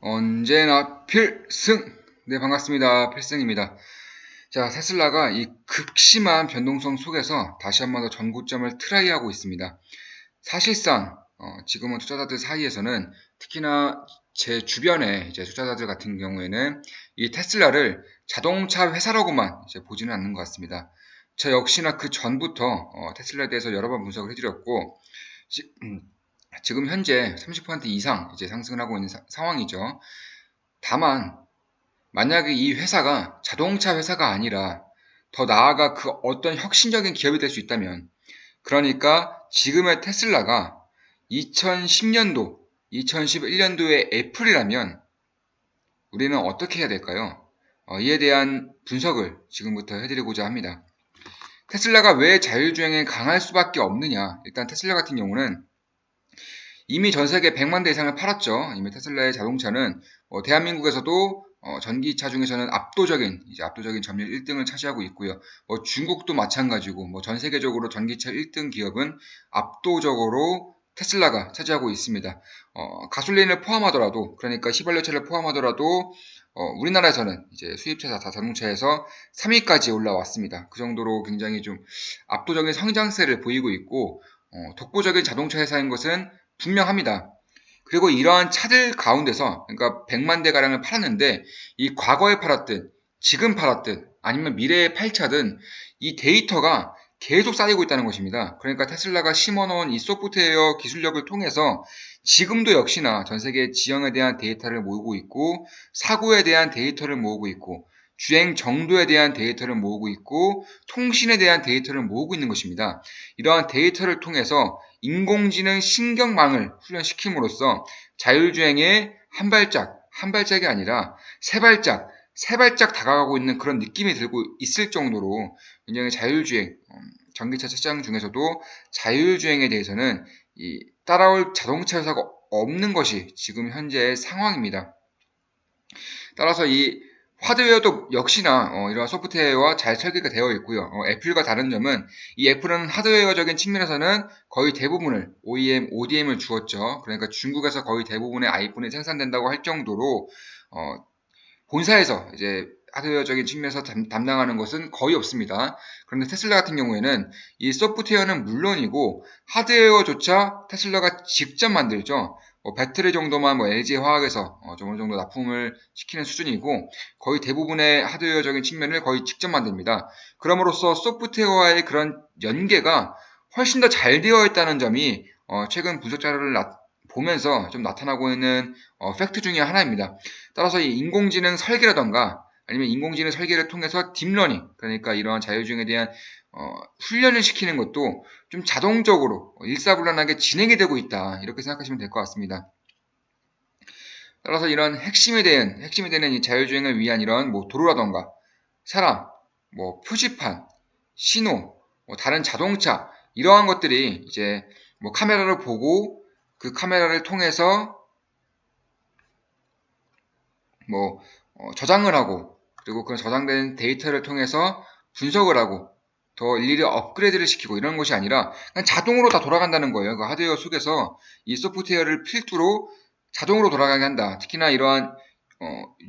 언제나 필승! 네, 반갑습니다. 필승입니다. 자, 테슬라가 이 극심한 변동성 속에서 다시 한번 더 전고점을 트라이하고 있습니다. 사실상 지금은 투자자들 사이에서는 특히나 제 주변의 이제 투자자들 같은 경우에는 이 테슬라를 자동차 회사라고만 이제 보지는 않는 것 같습니다. 저 역시나 그 전부터 테슬라에 대해서 여러 번 분석을 해드렸고 지금 현재 30% 이상 이제 상승을 하고 있는 상황이죠. 다만 만약에 이 회사가 자동차 회사가 아니라 더 나아가 그 어떤 혁신적인 기업이 될 수 있다면, 그러니까 지금의 테슬라가 2010년도, 2011년도의 애플이라면 우리는 어떻게 해야 될까요? 이에 대한 분석을 지금부터 해드리고자 합니다. 테슬라가 왜 자율주행에 강할 수밖에 없느냐? 일단 테슬라 같은 경우는 이미 전 세계 100만 대 이상을 팔았죠. 이미 테슬라의 자동차는 대한민국에서도 전기차 중에서는 압도적인 점유율 1등을 차지하고 있고요. 중국도 마찬가지고 전 세계적으로 전기차 1등 기업은 압도적으로 테슬라가 차지하고 있습니다. 가솔린을 포함하더라도, 그러니까 휘발유차를 포함하더라도 우리나라에서는 이제 수입차 자동차에서 3위까지 올라왔습니다. 그 정도로 굉장히 좀 압도적인 성장세를 보이고 있고, 독보적인 자동차 회사인 것은 분명합니다. 그리고 이러한 차들 가운데서, 그러니까 100만 대 가량을 팔았는데 이 과거에 팔았든 지금 팔았든 아니면 미래에 팔 차든 이 데이터가 계속 쌓이고 있다는 것입니다. 그러니까 테슬라가 심어놓은 이 소프트웨어 기술력을 통해서 지금도 역시나 전 세계 지형에 대한 데이터를 모으고 있고, 사고에 대한 데이터를 모으고 있고, 주행 정도에 대한 데이터를 모으고 있고, 통신에 대한 데이터를 모으고 있는 것입니다. 이러한 데이터를 통해서 인공지능 신경망을 훈련시킴으로써 자율주행에 한 발짝이 아니라 세 발짝 다가가고 있는 그런 느낌이 들고 있을 정도로 굉장히 자율주행, 전기차 시장 중에서도 자율주행에 대해서는 따라올 자동차 회사가 없는 것이 지금 현재의 상황입니다. 따라서 이 하드웨어도 역시나 이러한 소프트웨어와 잘 설계가 되어 있고요. 애플과 다른 점은 이 애플은 하드웨어적인 측면에서는 거의 대부분을 OEM, ODM을 주었죠. 그러니까 중국에서 거의 대부분의 아이폰이 생산된다고 할 정도로 본사에서 이제 하드웨어적인 측면에서 담당하는 것은 거의 없습니다. 그런데 테슬라 같은 경우에는 이 소프트웨어는 물론이고 하드웨어조차 테슬라가 직접 만들죠. 배터리 정도만 LG화학에서 좀 어느 정도 납품을 시키는 수준이고, 거의 대부분의 하드웨어적인 측면을 거의 직접 만듭니다. 그럼으로써 소프트웨어와의 그런 연계가 훨씬 더 잘 되어 있다는 점이 최근 분석 자료를 보면서 좀 나타나고 있는 팩트 중에 하나입니다. 따라서 이 인공지능 설계라던가 아니면 인공지능 설계를 통해서 딥러닝, 그러니까 이러한 자율주행에 대한 훈련을 시키는 것도 좀 자동적으로 일사불란하게 진행이 되고 있다, 이렇게 생각하시면 될 것 같습니다. 따라서 이런 핵심이 되는 이 자율주행을 위한 이런 도로라던가 사람, 표지판, 신호, 다른 자동차, 이러한 것들이 이제 카메라를 보고 그 카메라를 통해서 저장을 하고, 그리고 그 저장된 데이터를 통해서 분석을 하고 더 일일이 업그레이드를 시키고 이런 것이 아니라 그냥 자동으로 다 돌아간다는 거예요. 그 하드웨어 속에서 이 소프트웨어를 필두로 자동으로 돌아가게 한다. 특히나 이러한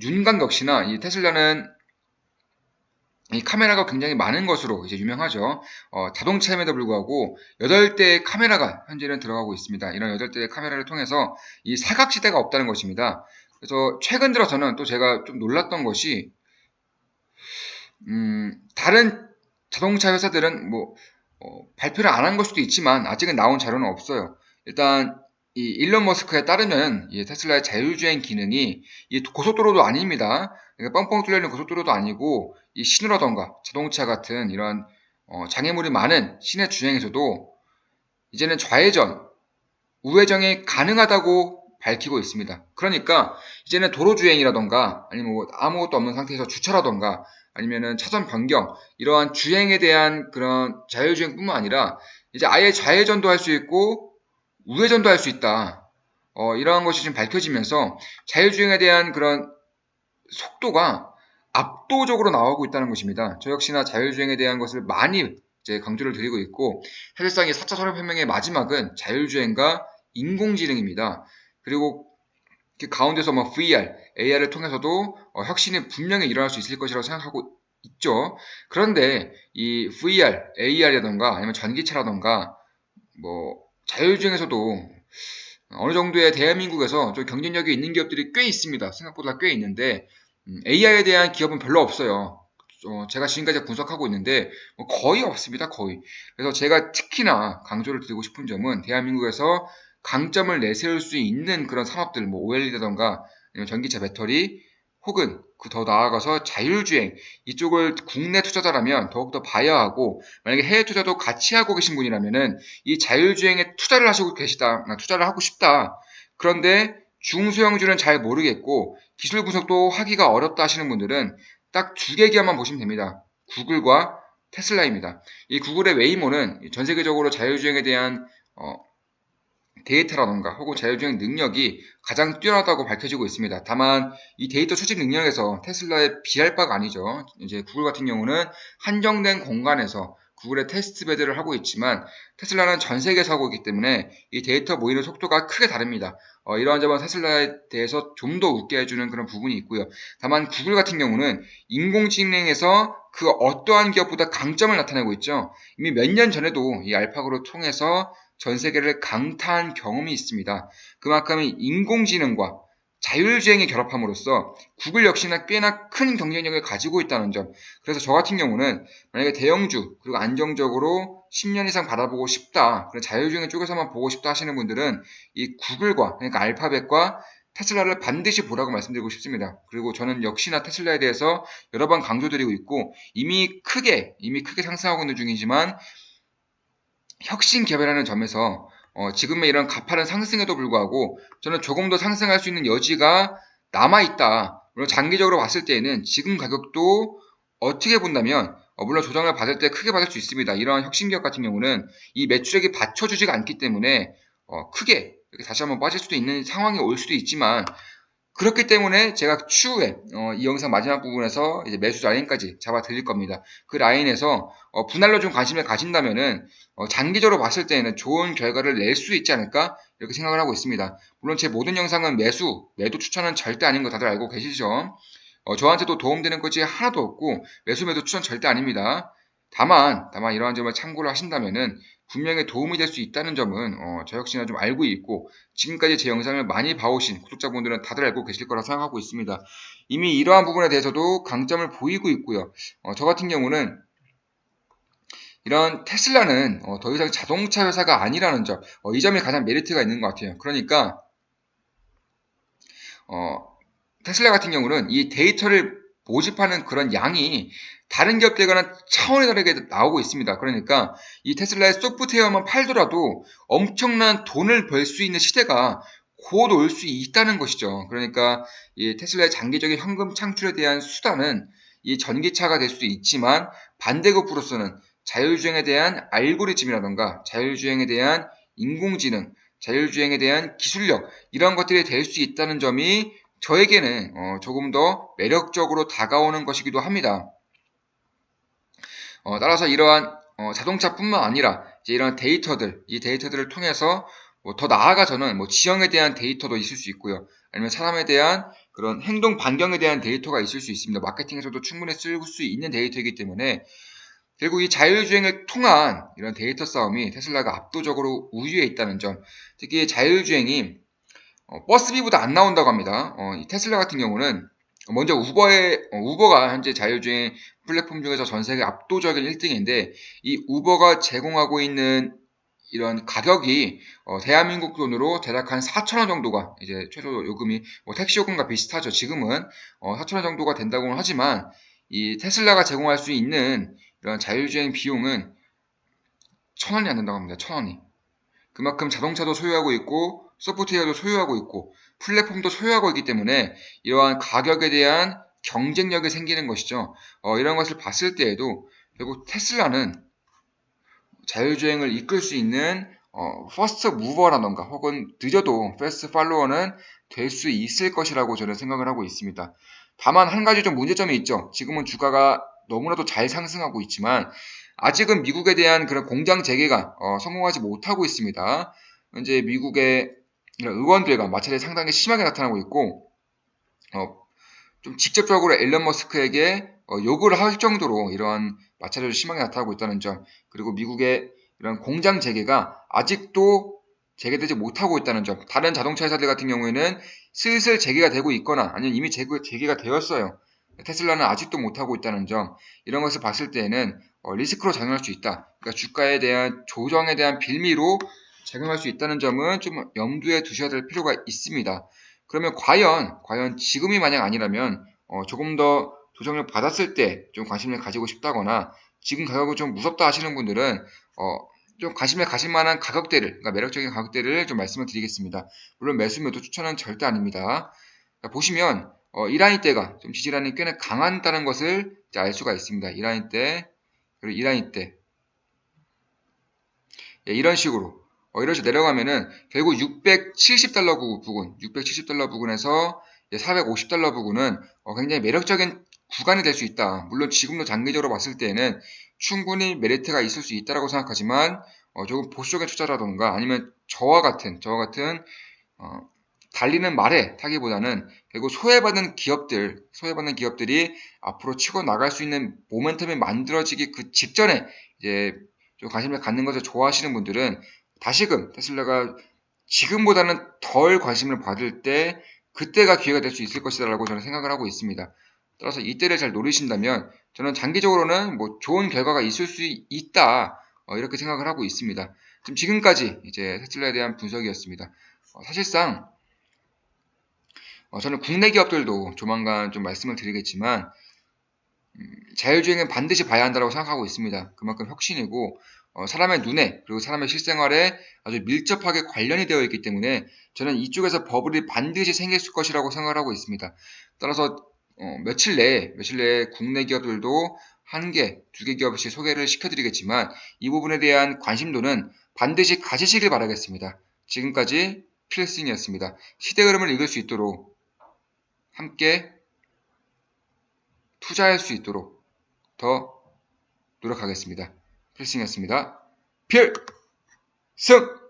윤곽 역시나 이 테슬라는 이 카메라가 굉장히 많은 것으로 이제 유명하죠. 자동차임에도 불구하고 8대의 카메라가 현재는 들어가고 있습니다. 이런 8대의 카메라를 통해서 이 사각지대가 없다는 것입니다. 그래서 최근 들어서는 또 제가 좀 놀랐던 것이, 다른 자동차 회사들은 발표를 안 한 걸 수도 있지만 아직은 나온 자료는 없어요. 일단 이 일론 머스크에 따르면 이 테슬라의 자율주행 기능이 이 고속도로도 아닙니다. 그러니까 뻥뻥 뚫려 있는 고속도로도 아니고 이 신호라던가 자동차 같은 이런 장애물이 많은 시내 주행에서도 이제는 좌회전, 우회전이 가능하다고 밝히고 있습니다. 그러니까 이제는 도로 주행이라던가 아니면 아무것도 없는 상태에서 주차라던가 아니면은 차선 변경, 이러한 주행에 대한 그런 자율주행뿐만 아니라 이제 아예 좌회전도 할 수 있고 우회전도 할 수 있다. 이러한 것이 지금 밝혀지면서 자율주행에 대한 그런 속도가 압도적으로 나오고 있다는 것입니다. 저 역시나 자율주행에 대한 것을 많이 이제 강조를 드리고 있고, 사실상 이 4차 산업혁명의 마지막은 자율주행과 인공지능입니다. 그리고 그 가운데서 뭐 VR, AR을 통해서도 혁신이 분명히 일어날 수 있을 것이라고 생각하고 있죠. 그런데 이 VR, AR이라던가 아니면 전기차라던가 뭐 자율주행에서도 어느 정도의 대한민국에서 좀 경쟁력이 있는 기업들이 꽤 있습니다. 생각보다 꽤 있는데 AI에 대한 기업은 별로 없어요. 제가 지금까지 분석하고 있는데 뭐 거의 없습니다. 거의. 그래서 제가 특히나 강조를 드리고 싶은 점은 대한민국에서 강점을 내세울 수 있는 그런 산업들, 뭐 OLED라던가 전기차 배터리 혹은 그 더 나아가서 자율주행 이쪽을 국내 투자자라면 더욱더 봐야 하고, 만약에 해외 투자도 같이 하고 계신 분이라면은 이 자율주행에 투자를 하시고 계시다, 투자를 하고 싶다. 그런데 중소형주는 잘 모르겠고 기술 분석도 하기가 어렵다 하시는 분들은 딱 두 개 기업만 보시면 됩니다. 구글과 테슬라입니다. 이 구글의 웨이모는 전 세계적으로 자율주행에 대한 데이터라던가 혹은 자율주행 능력이 가장 뛰어나다고 밝혀지고 있습니다. 다만 이 데이터 수집 능력에서 테슬라에 비할 바가 아니죠. 이제 구글 같은 경우는 한정된 공간에서 구글의 테스트 베드를 하고 있지만 테슬라는 전 세계에서 하고 있기 때문에 이 데이터 모이는 속도가 크게 다릅니다. 이러한 점은 테슬라에 대해서 좀 더 웃게 해주는 그런 부분이 있고요. 다만 구글 같은 경우는 인공지능에서 그 어떠한 기업보다 강점을 나타내고 있죠. 이미 몇 년 전에도 이 알파고를 통해서 전 세계를 강타한 경험이 있습니다. 그만큼 인공지능과 자율주행이 결합함으로써 구글 역시나 꽤나 큰 경쟁력을 가지고 있다는 점. 그래서 저 같은 경우는 만약에 대형주 그리고 안정적으로 10년 이상 바라보고 싶다, 그런 자율주행 쪽에서만 보고 싶다 하시는 분들은 이 구글과, 그러니까 알파벳과 테슬라를 반드시 보라고 말씀드리고 싶습니다. 그리고 저는 역시나 테슬라에 대해서 여러 번 강조드리고 있고 이미 크게 상승하고 있는 중이지만 혁신 기업이라는 점에서 지금의 이런 가파른 상승에도 불구하고 저는 조금 더 상승할 수 있는 여지가 남아있다. 물론 장기적으로 봤을 때에는 지금 가격도 어떻게 본다면 물론 조정을 받을 때 크게 받을 수 있습니다. 이러한 혁신 기업 같은 경우는 이 매출액이 받쳐주지가 않기 때문에 크게 이렇게 다시 한번 빠질 수도 있는 상황이 올 수도 있지만, 그렇기 때문에 제가 추후에 이 영상 마지막 부분에서 이제 매수 라인까지 잡아 드릴 겁니다. 그 라인에서 분할로 좀 관심을 가진다면은 장기적으로 봤을 때는 좋은 결과를 낼 수 있지 않을까 이렇게 생각을 하고 있습니다. 물론 제 모든 영상은 매도 추천은 절대 아닌 거 다들 알고 계시죠? 저한테도 도움되는 것이 하나도 없고 매도 추천 절대 아닙니다. 다만 이러한 점을 참고를 하신다면은 분명히 도움이 될 수 있다는 점은 저 역시나 좀 알고 있고, 지금까지 제 영상을 많이 봐오신 구독자분들은 다들 알고 계실 거라 생각하고 있습니다. 이미 이러한 부분에 대해서도 강점을 보이고 있고요. 저 같은 경우는 이런 테슬라는 더 이상 자동차 회사가 아니라는 점, 이 점이 가장 메리트가 있는 것 같아요. 그러니까 테슬라 같은 경우는 이 데이터를 모집하는 그런 양이 다른 기업들과는 차원이 다르게 나오고 있습니다. 그러니까 이 테슬라의 소프트웨어만 팔더라도 엄청난 돈을 벌 수 있는 시대가 곧 올 수 있다는 것이죠. 그러니까 이 테슬라의 장기적인 현금 창출에 대한 수단은 이 전기차가 될 수도 있지만, 반대급부로서는 자율주행에 대한 알고리즘이라던가 자율주행에 대한 인공지능, 자율주행에 대한 기술력, 이런 것들이 될 수 있다는 점이 저에게는 조금 더 매력적으로 다가오는 것이기도 합니다. 따라서 이러한 자동차뿐만 아니라 이제 이런 데이터들, 이 데이터들을 통해서 더 나아가서는 지형에 대한 데이터도 있을 수 있고요. 아니면 사람에 대한 그런 행동 반경에 대한 데이터가 있을 수 있습니다. 마케팅에서도 충분히 쓸 수 있는 데이터이기 때문에 결국 이 자율주행을 통한 이런 데이터 싸움이 테슬라가 압도적으로 우위에 있다는 점, 특히 자율주행이 버스비보다 안 나온다고 합니다. 이 테슬라 같은 경우는 먼저 우버가 현재 자율주행 플랫폼 중에서 전 세계 압도적인 1등인데, 이 우버가 제공하고 있는 이런 가격이 대한민국 돈으로 대략 한 4,000원 정도가 이제 최소 요금이 택시 요금과 비슷하죠. 지금은 4,000원 정도가 된다고는 하지만 이 테슬라가 제공할 수 있는 이런 자율주행 비용은 1,000원이 안 된다고 합니다. 1,000원이. 그만큼 자동차도 소유하고 있고 소프트웨어도 소유하고 있고 플랫폼도 소유하고 있기 때문에 이러한 가격에 대한 경쟁력이 생기는 것이죠. 이런 것을 봤을 때에도 결국 테슬라는 자율주행을 이끌 수 있는 퍼스트 무버라던가 혹은 늦어도 패스트 팔로워는 될 수 있을 것이라고 저는 생각을 하고 있습니다. 다만 한 가지 좀 문제점이 있죠. 지금은 주가가 너무나도 잘 상승하고 있지만 아직은 미국에 대한 그런 공장 재개가 성공하지 못하고 있습니다. 현재 미국의 이런 의원들과 마찰이 상당히 심하게 나타나고 있고, 좀 직접적으로 앨런 머스크에게 요구를 할 정도로 이러한 마찰이 심하게 나타나고 있다는 점, 그리고 미국의 이런 공장 재개가 아직도 재개되지 못하고 있다는 점, 다른 자동차 회사들 같은 경우에는 슬슬 재개가 되고 있거나 아니면 이미 재개가 되었어요. 테슬라는 아직도 못하고 있다는 점, 이런 것을 봤을 때에는 리스크로 작용할 수 있다. 그러니까 주가에 대한 조정에 대한 빌미로 작용할 수 있다는 점은 좀 염두에 두셔야 될 필요가 있습니다. 그러면 과연 지금이 만약 아니라면 조금 더 조정을 받았을 때 좀 관심을 가지고 싶다거나 지금 가격은 좀 무섭다 하시는 분들은 좀 관심을 가실 만한 가격대를, 그러니까 매력적인 가격대를 좀 말씀을 드리겠습니다. 물론 매수 매도 추천은 절대 아닙니다. 보시면 이 라인대가 좀 지지라인이 꽤나 강하다는 것을 이제 알 수가 있습니다. 이 라인대, 그리고 이 라인대, 예, 이런 식으로 내려가면은 결국 670달러 부근, 670달러 부근에서 450달러 부근은 굉장히 매력적인 구간이 될 수 있다. 물론 지금도 장기적으로 봤을 때에는 충분히 메리트가 있을 수 있다라고 생각하지만 조금 보수적인 투자라던가 아니면 저와 같은 어, 달리는 말에 타기보다는 결국 소외받는 기업들이 앞으로 치고 나갈 수 있는 모멘텀이 만들어지기 그 직전에 이제 좀 관심을 갖는 것을 좋아하시는 분들은 다시금 테슬라가 지금보다는 덜 관심을 받을 때 그때가 기회가 될 수 있을 것이다라고 저는 생각을 하고 있습니다. 따라서 이때를 잘 노리신다면 저는 장기적으로는 뭐 좋은 결과가 있을 수 있다 이렇게 생각을 하고 있습니다. 지금까지 이제 테슬라에 대한 분석이었습니다. 사실상 저는 국내 기업들도 조만간 좀 말씀을 드리겠지만 자율주행은 반드시 봐야 한다고 생각하고 있습니다. 그만큼 혁신이고 사람의 눈에 그리고 사람의 실생활에 아주 밀접하게 관련이 되어 있기 때문에 저는 이쪽에서 버블이 반드시 생길 것이라고 생각을 하고 있습니다. 따라서 며칠 내에 국내 기업들도 한 개, 두 개 기업씩 소개를 시켜드리겠지만 이 부분에 대한 관심도는 반드시 가지시길 바라겠습니다. 지금까지 필승이었습니다. 시대 흐름을 읽을 수 있도록 함께 투자할 수 있도록 더 노력하겠습니다. 필승이었습니다. 필승!